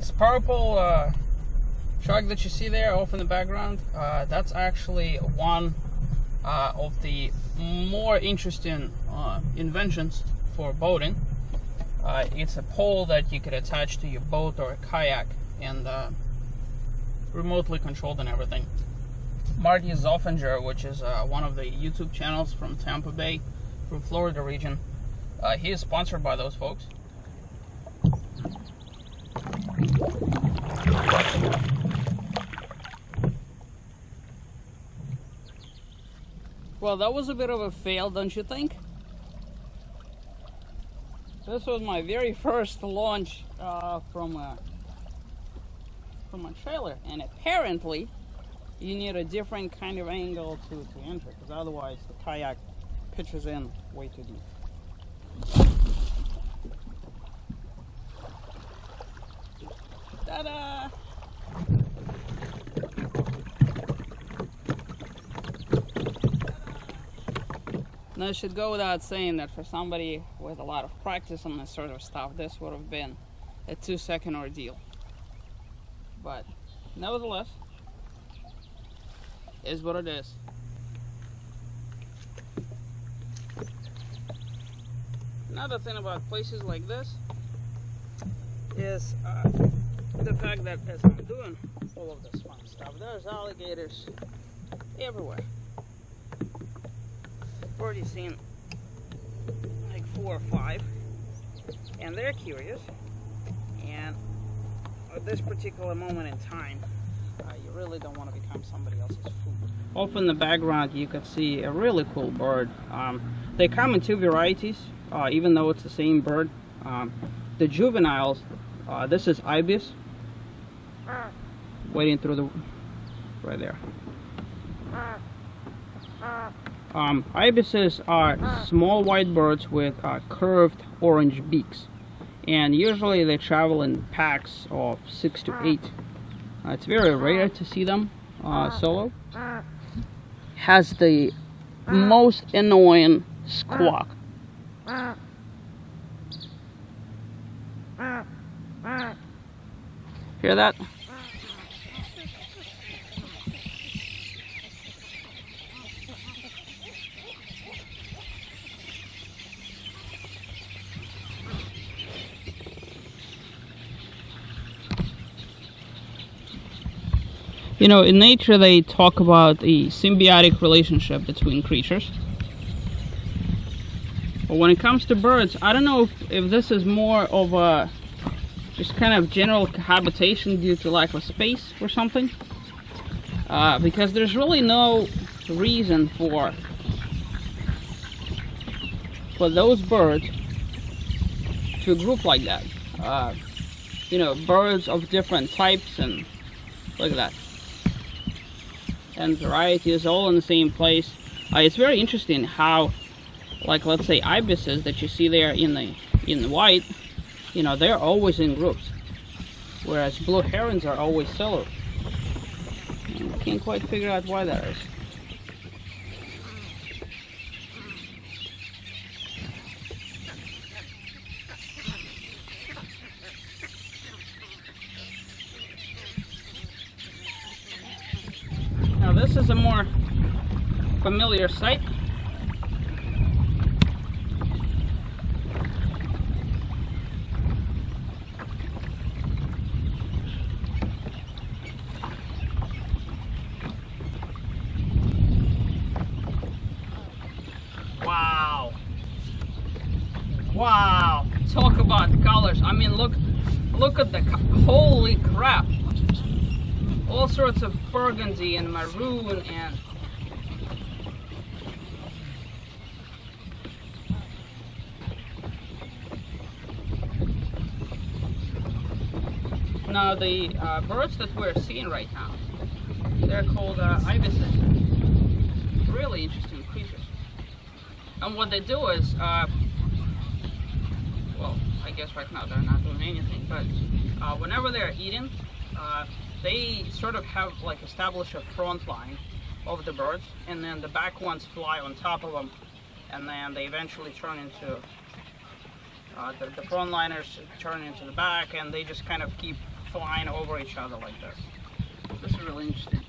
This purple shark that you see there off in the background, that's actually one of the more interesting inventions for boating. It's a pole that you could attach to your boat or a kayak and remotely controlled and everything. Marty Zoffinger, which is one of the YouTube channels from Tampa Bay from Florida region, he is sponsored by those folks. Well, that was a bit of a fail, don't you think? This was my very first launch from a trailer, and apparently you need a different kind of angle to enter, because otherwise the kayak pitches in way too deep. Ta-da! Now, it should go without saying that for somebody with a lot of practice on this sort of stuff, this would have been a 2-second ordeal. But nevertheless, is what it is. Another thing about places like this is the fact that as I'm doing all of this fun stuff, there's alligators everywhere. I've already seen like 4 or 5, and they're curious, and at this particular moment in time, you really don't want to become somebody else's food. Off in the background you could see a really cool bird. They come in 2 varieties, even though it's the same bird. The juveniles, this is ibis, waiting through the, right there. Ibises are small white birds with curved orange beaks, and usually they travel in packs of 6 to 8. It's very rare to see them solo. Has the most annoying squawk. Hear that? You know, in nature they talk about the symbiotic relationship between creatures. But when it comes to birds, I don't know if this is more of a just kind of general cohabitation due to lack of space or something. Because there's really no reason for those birds to group like that. You know, birds of different types, and look at that. And varieties all in the same place. It's very interesting how, like, let's say ibises that you see there in the white, you know, they're always in groups, whereas blue herons are always solo. And I can't quite figure out why that is. Now this is a more familiar sight. Wow. Wow. Talk about colors. I mean, look at the, holy crap. All sorts of burgundy and maroon and now the birds that we're seeing right now, they're called ibises. Really interesting creatures. And what they do is, well, I guess right now they're not doing anything, but whenever they're eating, they sort of have like established a front line of the birds, and then the back ones fly on top of them, and then they eventually turn into the front liners turn into the back, and they just kind of keep flying over each other like this. This is really interesting.